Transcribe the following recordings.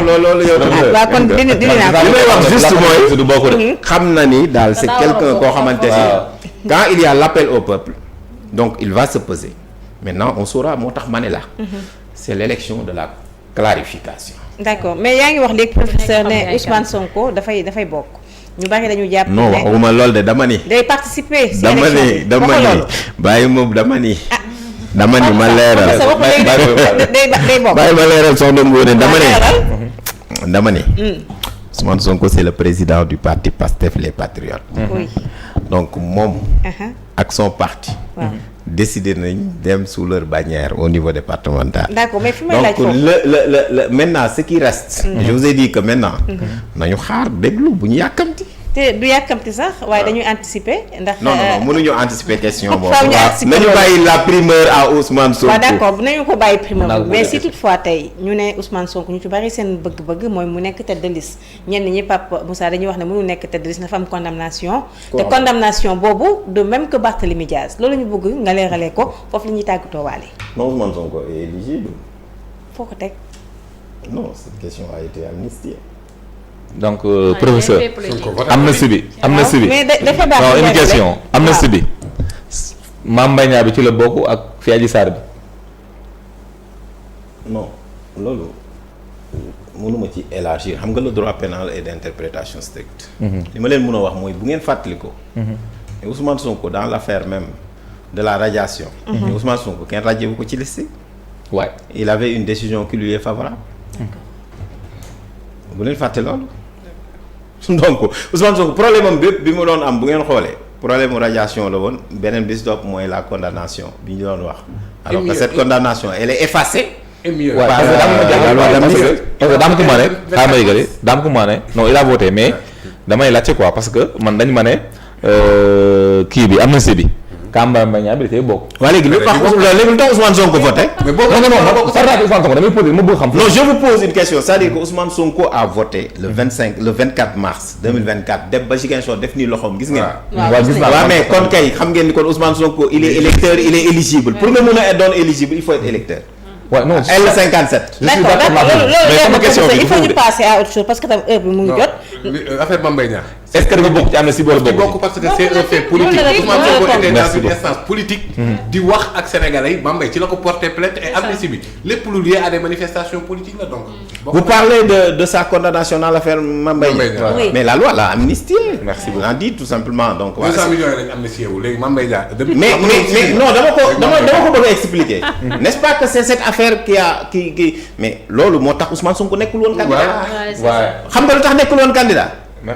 loolu yow. waaw kon dina li may wax juste mooy xam na ni daal c'est quelqu'un koo xamante ni quand il y a l'appel au peuple donc il va se peser maintenant on saura moo tax ma ne la c'est l'élection de la clarification. d'accord mais yaa ngi wax léegi professeur ne Ousmane Sonko dafay bokk ñu bari dañu jàpp ne non waxuma lool de dama ni. day participer ci dama ni bàyyi moom dama ni ma leeral bàyyi ma leeral soxna Ngoné dama ni Ousmane Sonko c'est le président du parti PASTEF les Patriotes. Oui. donc moom ak son parti décider nañ dem sous leur bannière au niveau départemental. D'accord, mais fi may laaj donc le maintenant ce qui reste. je vous ai dit que maintenant. nañu xaar déglu bu ñu yàkkamti. te du yàkkamti sax waaye dañuy anticiper ndax. non mënuñu anticiper question boobu. faaw ñu anticiper nañu bàyyi la primeur à Ousmane Sonko. waaw d'accord nañu ko bàyyi primeur mais si toutefois tey ñu ne Ousmane Sonko ñu ci bari seen bëgg-bëgg mooy mu nekk tête de liste ñenn ñi Pape Moussa dañuy wax ne mënu nekk tête de liste dafa am condamnation. te condamnation boobu de même que Barthélémy Diaz loolu ñu bëgg nga leeralee ko foofu la ñuy tàggatoo waale. non Ousmane Sonko est éligible. foo ko teg. non cette question a été amnistiée. donc professeur amnistie bi mais dafa baax non une question amnistie bi Mame Mbaye Niang bi ci la bokk ak fi Adji Sarr bi. non loolu mënuma ci élargir xam nga le droit pénal est d'interprétation stricte. li ma leen mën a wax mooy bu ngeen fàttali ko. Ousmane Sonko dans l'affaire même de la radiation. Ousmane Sonko kenn radié wu ko ci liste. waay il avait une décision qui lui est favorable. bu leen fàtte loolu. donc Ousmane Sonko problème am bépp bi mu doon am bu ngeen xoolee problème mu radiation la woon beneen bis topp mooy la condamnation bi ñu doon wax. alors que cette condamnation elle est effacée. waaw parce que daam ko ma ne xaaral ma yëgale daam ko ma ne non il a voté mais damay laajte quoi parce que man dañ ma ne kii bi amnistie bi. Mame Mbaye Niang bi dafay bokk. waa léegi lu tax Ousmane Sonko voté. mais boobu non Ousmane Sonko damay poser ma bëgg xam. non je vous pose une question c'est-à-dire que Ousmane Sonko a voté le 24 mars 2024 dem ba Ziguinchor def nii loxoom gis ngeen. waaw gis naa waaw mais kon kay xam ngeen ni kon Ousmane Sonko il est électeur il est éligible pour nga mun a doon éligible il faut être électeur. waaw non L57. d'accord mais sama question bi il faut ñu passer à autre chose parce que tam heure bi mu ngi jot. affaire Mame Mbaye Niang. est-ce que da nga bokk ci amnistie wala bokk parce que c'est un fait politique Ousmane Sonko était dans une instance politique di wax ak sénégalais yi Mame Mbaye ci la ko porter plainte et amnistie bi lépp lu lié à des manifestations politiques la donc. vous parlez de sa condamnation dans l'affaire Mame Mbaye Niang. Oui. mais la loi l'a amnistié. merci beaucoup on a dit tout simplement donc. 200 millions yi lañ amnistié wu léegi Mame Mbaye Niang. mais non dama ko bëgg a expliquer. n'est-ce pas que c'est cette affaire qui mais loolu moo tax Ousmane Sonko nekkul woon candidat. xam nga lu tax nekkul woon candidat.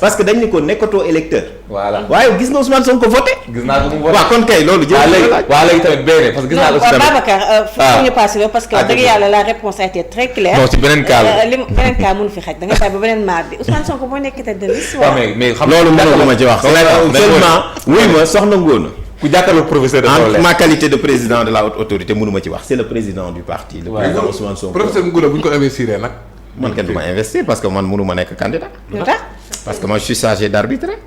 parce que dañ ni ko nekkatoo électeur. voilà waaye gis nga Ousmane Sonko voté. gis naa ko mu voté waaw kon kay loolu. waaw léegi tamit beneen parce que gis naa aussi tamit Babacar fu ñu passé parce que dëgg yàlla la réponse a été très claire. non ci beneen cas la beneen cas mënu fi xaj da ngay bàyyi ba beneen maar bi Ousmane Sonko moo nekk tête de liste. waaw mais xam loolu mënuma ci wax. seulement wuy ma soxna Ngóona. ku jàkkaarloo professeur de en ma qualité de président de la haute autorité mënuma ci wax c'est le président du parti. le président Ousmane Sonko. professeur Ngouda bu ñu ko investir nag. man kenn du ma investir parce que man mënuma nekk candidat. lu tax parce que moi je suis chargé d'arbitrer.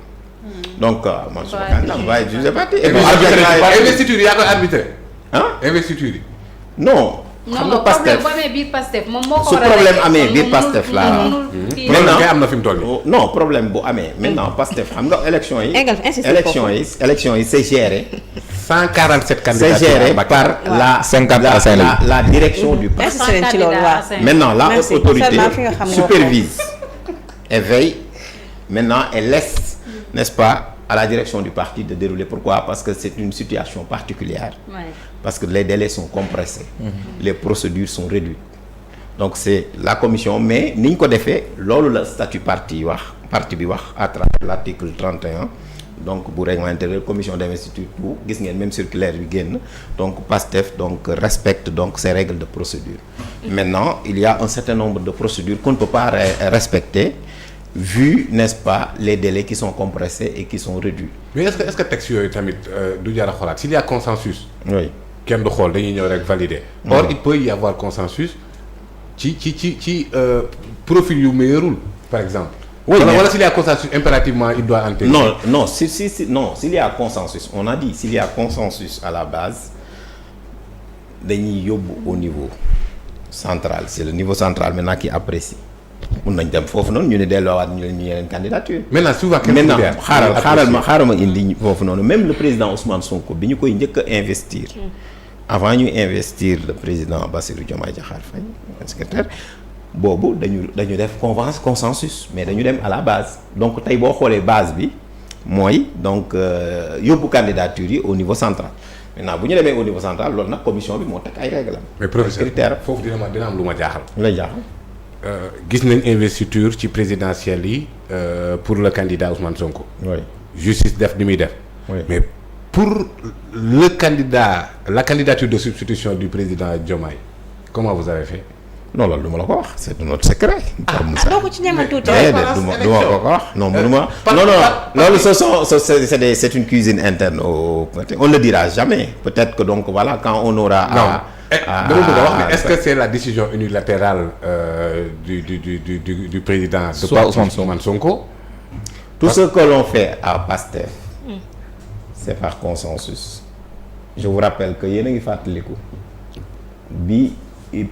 donc man su ma candidat ma bàyyi juge parti. investiture yi yaa koy arbitrer. ah investiture yi. non. xam nga Pastef bu amee biir Pastef moom moo ko su war a problème amee biir Pastef laa. maintenant kay am na fi mu toll nii. non problème bu amee maintenant Pastef xam nga élection yi. élection yi c'est géré. 147 candidats c'est géré par la direction du parti. maintenant la haute autorité supervise et veille maintenant et laisse n'est-ce pas à la direction du parti de dérouler. Pourquoi? Parce que c'est une situation particulière. Ouais. Parce que les délais sont compressés. Les procédures sont réduites. Donc c'est la commission mais ni ñu ko defee loolu la statut parti bi wax à travers l'article 31 donc bu règlement intérieur commission d'investiture bu gis ngeen même circulaire bi génn donc Pastef donc respecte donc ces règles de procédure. Maintenant il y a un certain nombre de procédures qu'on ne peut pas respecter vu n'est-ce pas les délais qui sont compressés et qui sont réduits. Mais est-ce que texte yooyu tamit du jar a xoolaat s'il y a consensus. Oui. kenn du xool dañuy ñëw rek valider. Or il peut y avoir consensus ci profil yu meilleurul par exemple. Oui, wala s'il y a consensus impérativement il doit intégrer. Non, s'il y a consensus, on a dit s'il y a consensus à la base dañuy yóbbu au niveau central c'est le niveau central maintenant qui apprécie mun nañ dem foofu noonu ñu ne delloowaat ñu yeneen candidature. maintenant souvent xaaral ma indi foofu noonu même le président Ousmane Sonko bi ñu koy njëkk a investir. avant ñu investir le président Bassirou Diomaye Diakhar Faye secrétaire boobu dañu def consensus mais dañu dem à la base donc tey boo xoolee base bi mooy donc yóbbu candidature yi au niveau central. maintenant bu ñu demee au niveau central loolu nag commission bi moo teg ay règles mais professeur foofu dina am lu ma jaaxal. lay jaaxal. gis nañ investiture ci présidentielle yi pour le candidat Ousmane Sonko. oui justice def li muy def. oui mais pour le candidat la candidature de substitution du président Diomaye comment vous avez fait. non loolu du ma la ko wax c'est notre secret. doo ko ci ñemal tuuti. du ma ko wax non mënuma. non loolu c'est une cuisine interne on ne le dira jamais peut-être que donc voilà quand on aura. dama bëgg a wax mais est-ce que c'est la décision unilatérale du président. soit Ousmane Sonko. tout ce que l'on fait à Pastef c'est par consensus. je vous rappelle que yéen a ngi fàttaliku bi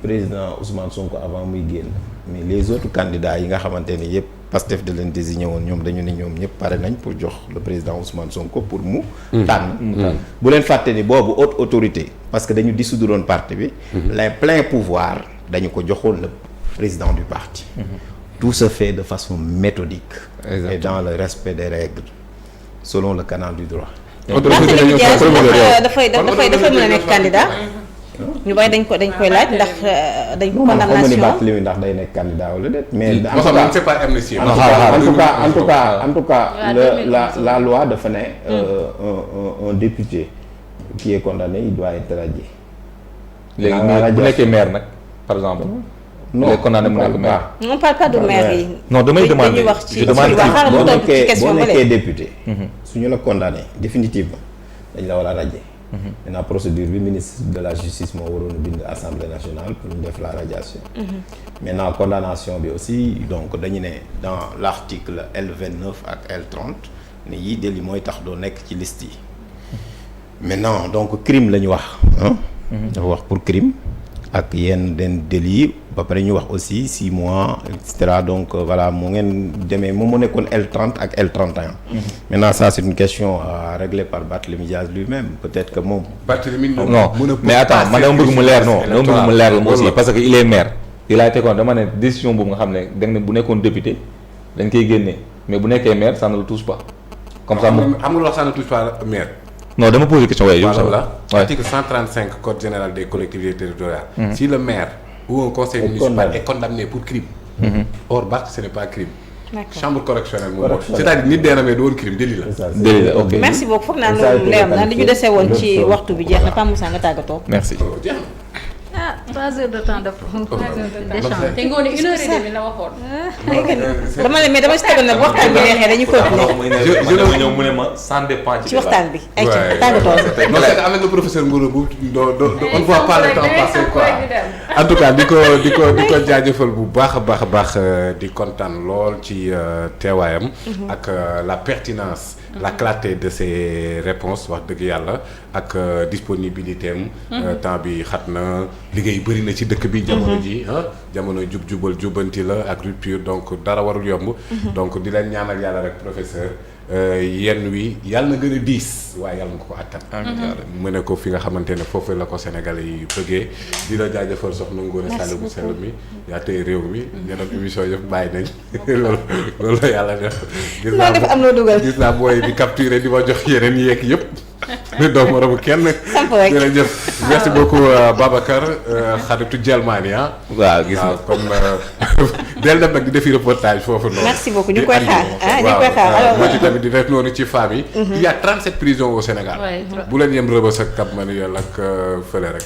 président Ousmane Sonko avant muy génn mais les autres candidats yi nga xamante ni yëpp Pastef da leen désigné woon ñoom dañu ne ñoom ñëpp pare nañ pour jox le président Ousmane Sonko pour mu tànn bu leen fàtte ni boobu haute autorité parce que dañu dissoudre woon parti bi les pleins pouvoirs dañu ko joxoon le président du parti tout se fait de façon méthodique. Exactement. Et dans le respect des règles selon le canal du droit. dafay mën a nekk candidat ñu bari dañ koy laaj ndax dañ ko condamnation ndax day nekk candidat wala déet mais en tout cas la loi dafa ne un député qui est condamné il doit être radié. léegi bu nekkee maire nag par exemple. non il est condamné mu nekk maire. on parle pas de maire yi. non damay demander boo nekkee député. su ñu la condamné définitivement dañ la war a radier. maintenant procédure bi ministre de la justice moo waroon a bind assemblée nationale pour ñu def la radiation. maintenant condamnation bi aussi donc dañu ne dans l'article L29 ak L30 ne yii délit mooy tax doo nekk ci liste yi. maintenant donc crime la ñu wax. dafa wax pour crime ak yenn den délit ba pare ñu wax aussi 6 mois et cetera donc voilà mu ngeen demee moom mu nekkoon L30 ak L31. maintenant ça c'est une question à régler par Barthélémy Diaz lui-même peut-être que moom. Barthélémy non mais attends man dama bëgg mu leer non dama bëgg mu leer la moo aussi parce que il est maire. il a été kon dama ne décision boobu nga xam ne da nga ne bu nekkoon député dañ koy génne mais bu nekkee maire ça ne le touche pas. comme ça moom xam nga lu wax ça ne touche pas maire. non dama poser question waaye yow. voilà article 135 code général des collectivités territoriales. Si le maire ou un conseil municipal est condamné pour crime. Or Barth ce n'est pas crime. chambre correctionnelle moom c'est-à-dire nit dee na mais du woon crime délit la. délit la ok merci beaucoup foog naa loolu leer na li ñu dese woon ci waxtu bi jeex na Pape Moussa nga tàggatoo. merci. 3 heures de temps d'échange. te ngoone 1 heure et demie la waxoon. dama ne mais dama si tegoon nag waxtaan bi neexee dañu continuer. je ñëw mu ne ma ça dépend ci waxtaan bi. ay ci tàggatoo. non c'est que avec le professeur Moreau bu on ne voit pas le temps passer quoi. en tout cas di ko jaajëfal bu baax a baax di kontaan lool ci teewaayam. ak la pertinence. la clarté de ses réponses wax dëgg yàlla ak disponibilité am. temps bi xat na liggéey bëri na ci dëkk bi. jamono ji jamono jubal jubanti la ak rupture donc dara warul yomb. donc di leen ñaanal yàlla rek professeur yenn wi yàlla na gën a diis waaye yàlla nga ko attan. mu ne ko fi nga xamante ne foofu la ko Sénégalais yi bëggee di la jaajëfal soxna Ngoné Sall bu sell mi yaa tey réew mi ñeneen émission yëpp bàyyi nañ loolu la yàlla def. gis naa booy di capturer di ma jox yeneen yeeg yëpp. doomu moromu kenn. jërëjëf merci beaucoup Babacar xaritu Jelmani waaw gis nga comme del dem nag di defi reportage foofu noonu. merci beaucoup ñu koy xaar ñu koy xaar alors ci tamit di def noonu ci femmes yi. il y a 37 prisons au Sénégal. bu leen yem Rebeuss ak Cap Manuel ak fële rek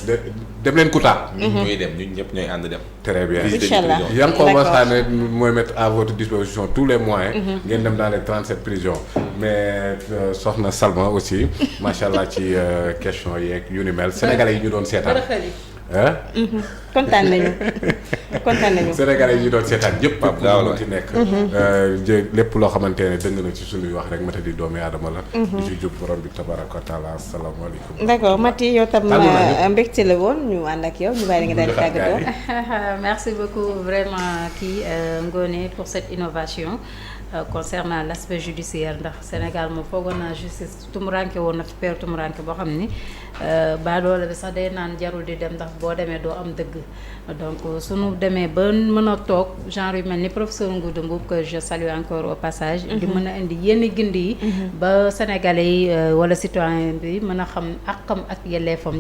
dem leen Kouta. ñuy dem ñun ñëpp ñooy ànd dem. très bien inchallah Yankhoba Sané mooy mettre à votre disposition tous les moyens. ngeen dem dans les 37 prisons. mais soxna Salma aussi macha allah ci question yeeg yu ni mel sénégalais yi ñu doon seetaan. kontaan nañu. kontaan nañu. Sénégalais yi doon seetaan yëpp Pape mu ci nekk. lépp loo xamante ne dëng na ci suñuy wax rek mata di doomi aadama la. di ci jub borom bi tabaraka wa taala asalaamaaleykum. d'accord Mati yow tam mbégte la woon ñu ànd ak yow ñu bàyyi nga daal di tàggatoo. Merci beaucoup vraiment Ngoné pour cette innovation. Concernant l'aspect judiciaire ndax Sénégal moom foogoon naa justice tumuranke woon na fi peer tumuranke boo xam ni baadoola bi sax day naan jarul di dem ndax boo demee doo am dëgg donc suñu demee ba mën a toog genre yu mel ni professeur Ngouda Mboup que je salue encore au passage di mën a indi yenn gindi yi ba sénégalais yi wala citoyen bi mën a xam àqam ak yelleefam